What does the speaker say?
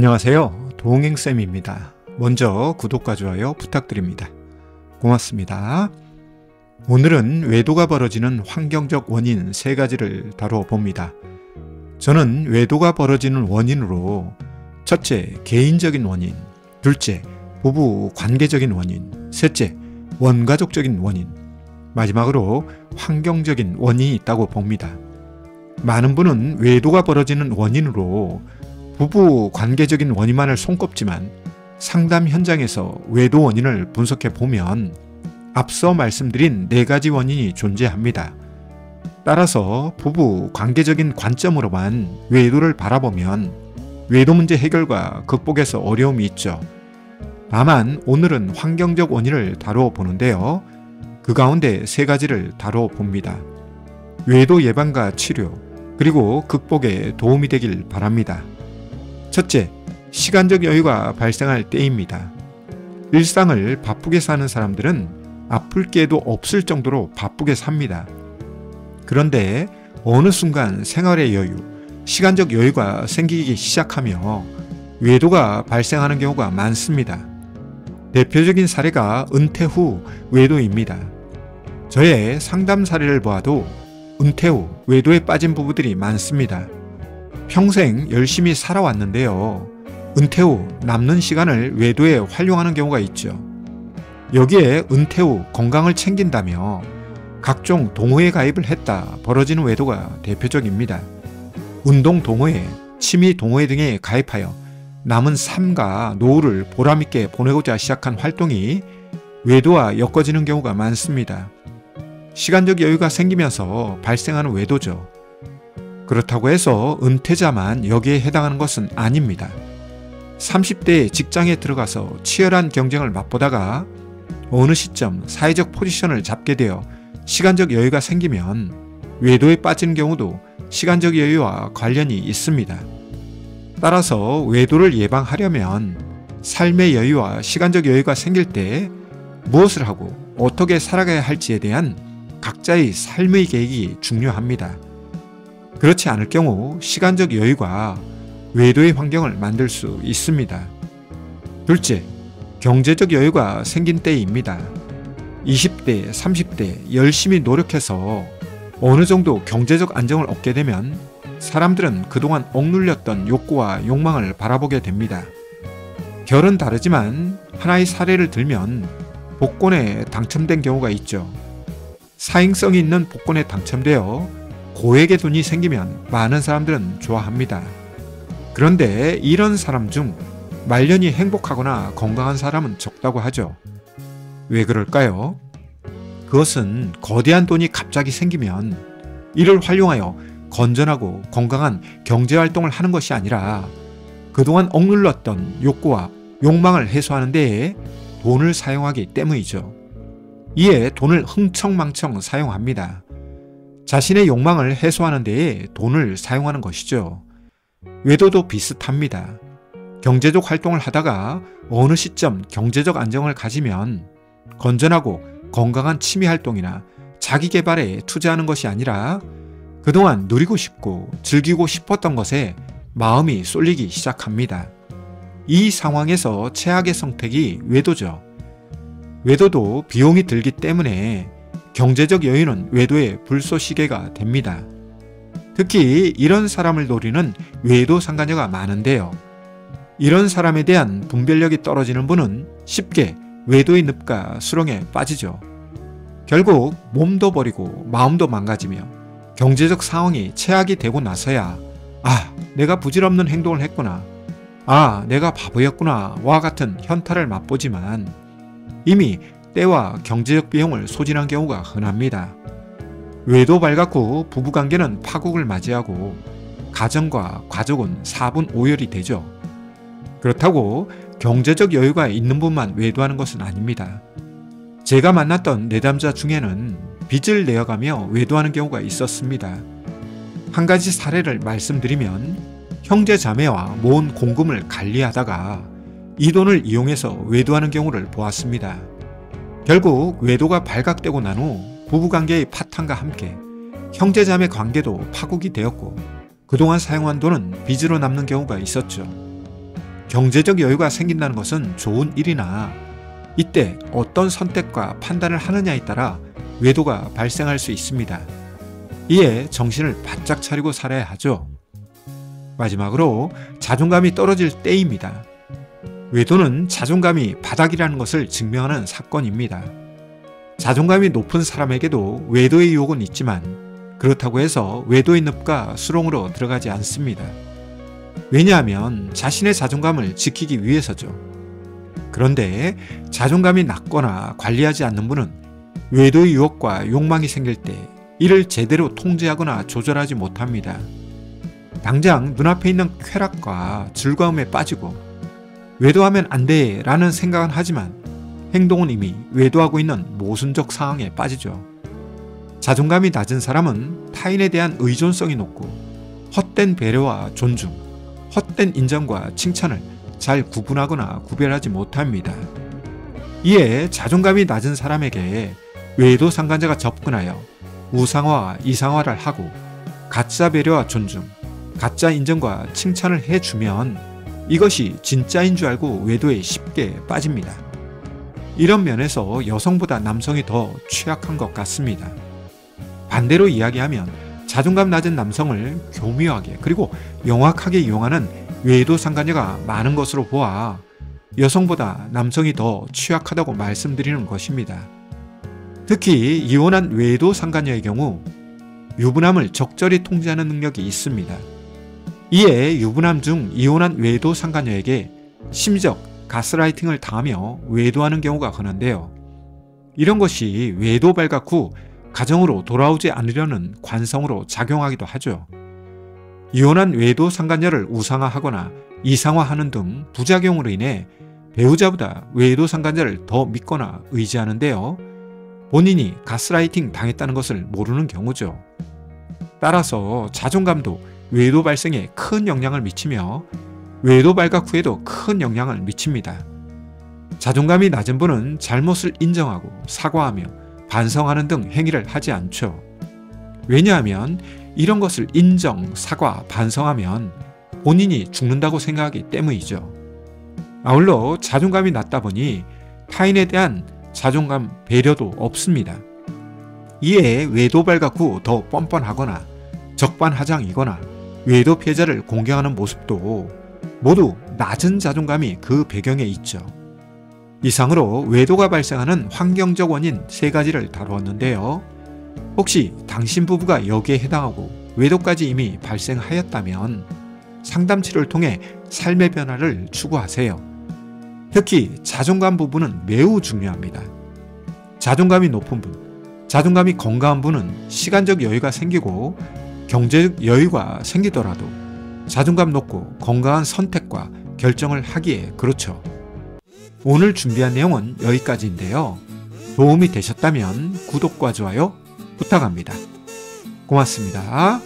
안녕하세요. 도홍행쌤입니다. 먼저 구독과 좋아요 부탁드립니다. 고맙습니다. 오늘은 외도가 벌어지는 환경적 원인 3가지를 다뤄봅니다. 저는 외도가 벌어지는 원인으로 첫째, 개인적인 원인, 둘째, 부부 관계적인 원인, 셋째, 원가족적인 원인, 마지막으로 환경적인 원인이 있다고 봅니다. 많은 분은 외도가 벌어지는 원인으로 부부 관계적인 원인만을 손꼽지만 상담 현장에서 외도 원인을 분석해 보면 앞서 말씀드린 4가지 원인이 존재합니다. 따라서 부부 관계적인 관점으로만 외도를 바라보면 외도 문제 해결과 극복에서 어려움이 있죠. 다만 오늘은 환경적 원인을 다루어 보는데요. 그 가운데 3가지를 다루어 봅니다. 외도 예방과 치료, 그리고 극복에 도움이 되길 바랍니다. 첫째, 시간적 여유가 발생할 때입니다. 일상을 바쁘게 사는 사람들은 아플 게도 없을 정도로 바쁘게 삽니다. 그런데 어느 순간 생활의 여유, 시간적 여유가 생기기 시작하며 외도가 발생하는 경우가 많습니다. 대표적인 사례가 은퇴 후 외도입니다. 저의 상담 사례를 보아도 은퇴 후 외도에 빠진 부부들이 많습니다. 평생 열심히 살아왔는데요. 은퇴 후 남는 시간을 외도에 활용하는 경우가 있죠. 여기에 은퇴 후 건강을 챙긴다며 각종 동호회 가입을 했다 벌어지는 외도가 대표적입니다. 운동 동호회, 취미 동호회 등에 가입하여 남은 삶과 노후를 보람있게 보내고자 시작한 활동이 외도와 엮어지는 경우가 많습니다. 시간적 여유가 생기면서 발생하는 외도죠. 그렇다고 해서 은퇴자만 여기에 해당하는 것은 아닙니다. 30대에 직장에 들어가서 치열한 경쟁을 맛보다가 어느 시점 사회적 포지션을 잡게 되어 시간적 여유가 생기면 외도에 빠지는 경우도 시간적 여유와 관련이 있습니다. 따라서 외도를 예방하려면 삶의 여유와 시간적 여유가 생길 때 무엇을 하고 어떻게 살아가야 할지에 대한 각자의 삶의 계획이 중요합니다. 그렇지 않을 경우 시간적 여유가 외도의 환경을 만들 수 있습니다. 둘째, 경제적 여유가 생긴 때입니다. 20대, 30대 열심히 노력해서 어느 정도 경제적 안정을 얻게 되면 사람들은 그동안 억눌렸던 욕구와 욕망을 바라보게 됩니다. 결은 다르지만 하나의 사례를 들면 복권에 당첨된 경우가 있죠. 사행성이 있는 복권에 당첨되어 고액의 돈이 생기면 많은 사람들은 좋아합니다. 그런데 이런 사람 중 말년이 행복하거나 건강한 사람은 적다고 하죠. 왜 그럴까요? 그것은 거대한 돈이 갑자기 생기면 이를 활용하여 건전하고 건강한 경제활동을 하는 것이 아니라 그동안 억눌렀던 욕구와 욕망을 해소하는 데에 돈을 사용하기 때문이죠. 이에 돈을 흥청망청 사용합니다. 자신의 욕망을 해소하는 데에 돈을 사용하는 것이죠. 외도도 비슷합니다. 경제적 활동을 하다가 어느 시점 경제적 안정을 가지면 건전하고 건강한 취미 활동이나 자기 개발에 투자하는 것이 아니라 그동안 누리고 싶고 즐기고 싶었던 것에 마음이 쏠리기 시작합니다. 이 상황에서 최악의 선택이 외도죠. 외도도 비용이 들기 때문에 경제적 여유는 외도의 불쏘시개가 됩니다. 특히 이런 사람을 노리는 외도 상간녀가 많은데요. 이런 사람에 대한 분별력이 떨어지는 분은 쉽게 외도의 늪과 수렁에 빠지죠. 결국 몸도 버리고 마음도 망가지며 경제적 상황이 최악이 되고 나서야 내가 부질없는 행동을 했구나, 내가 바보였구나 와 같은 현타를 맛보지만 이미 때와 경제적 비용을 소진한 경우가 흔합니다. 외도 발각 후 부부관계는 파국을 맞이하고 가정과 가족은 사분오열이 되죠. 그렇다고 경제적 여유가 있는 분만 외도하는 것은 아닙니다. 제가 만났던 내담자 중에는 빚을 내어가며 외도하는 경우가 있었습니다. 한 가지 사례를 말씀드리면 형제 자매와 모은 공금을 관리하다가 이 돈을 이용해서 외도하는 경우를 보았습니다. 결국 외도가 발각되고 난 후 부부관계의 파탄과 함께 형제자매 관계도 파국이 되었고 그동안 사용한 돈은 빚으로 남는 경우가 있었죠. 경제적 여유가 생긴다는 것은 좋은 일이나 이때 어떤 선택과 판단을 하느냐에 따라 외도가 발생할 수 있습니다. 이에 정신을 바짝 차리고 살아야 하죠. 마지막으로 자존감이 떨어질 때입니다. 외도는 자존감이 바닥이라는 것을 증명하는 사건입니다. 자존감이 높은 사람에게도 외도의 유혹은 있지만 그렇다고 해서 외도의 늪과 수렁으로 들어가지 않습니다. 왜냐하면 자신의 자존감을 지키기 위해서죠. 그런데 자존감이 낮거나 관리하지 않는 분은 외도의 유혹과 욕망이 생길 때 이를 제대로 통제하거나 조절하지 못합니다. 당장 눈앞에 있는 쾌락과 즐거움에 빠지고 외도하면 안 돼 라는 생각은 하지만 행동은 이미 외도하고 있는 모순적 상황에 빠지죠. 자존감이 낮은 사람은 타인에 대한 의존성이 높고 헛된 배려와 존중, 헛된 인정과 칭찬을 잘 구분하거나 구별하지 못합니다. 이에 자존감이 낮은 사람에게 외도 상간자가 접근하여 우상화와 이상화를 하고 가짜 배려와 존중, 가짜 인정과 칭찬을 해주면 이것이 진짜인 줄 알고 외도에 쉽게 빠집니다. 이런 면에서 여성보다 남성이 더 취약한 것 같습니다. 반대로 이야기하면 자존감 낮은 남성을 교묘하게 그리고 영악하게 이용하는 외도 상간녀가 많은 것으로 보아 여성보다 남성이 더 취약하다고 말씀드리는 것입니다. 특히 이혼한 외도 상간녀의 경우 유부남을 적절히 통제하는 능력이 있습니다. 이에 유부남 중 이혼한 외도 상간녀에게 심지적 가스라이팅을 당하며 외도하는 경우가 흔한데요. 이런 것이 외도 발각 후 가정으로 돌아오지 않으려는 관성으로 작용하기도 하죠. 이혼한 외도 상간녀를 우상화하거나 이상화하는 등 부작용으로 인해 배우자보다 외도 상간녀를 더 믿거나 의지하는데요. 본인이 가스라이팅 당했다는 것을 모르는 경우죠. 따라서 자존감도 외도 발생에 큰 영향을 미치며 외도 발각 후에도 큰 영향을 미칩니다. 자존감이 낮은 분은 잘못을 인정하고 사과하며 반성하는 등 행위를 하지 않죠. 왜냐하면 이런 것을 인정, 사과, 반성하면 본인이 죽는다고 생각하기 때문이죠. 아울러 자존감이 낮다 보니 타인에 대한 자존감 배려도 없습니다. 이에 외도 발각 후 더 뻔뻔하거나 적반하장이거나 외도 피해자를 공경하는 모습도 모두 낮은 자존감이 그 배경에 있죠. 이상으로 외도가 발생하는 환경적 원인 3가지를 다루었는데요. 혹시 당신 부부가 여기에 해당하고 외도까지 이미 발생하였다면 상담 치료를 통해 삶의 변화를 추구하세요. 특히 자존감 부분은 매우 중요합니다. 자존감이 높은 분, 자존감이 건강한 분은 시간적 여유가 생기고 경제적 여유가 생기더라도 자존감 높고 건강한 선택과 결정을 하기에 그렇죠. 오늘 준비한 내용은 여기까지인데요. 도움이 되셨다면 구독과 좋아요 부탁합니다. 고맙습니다.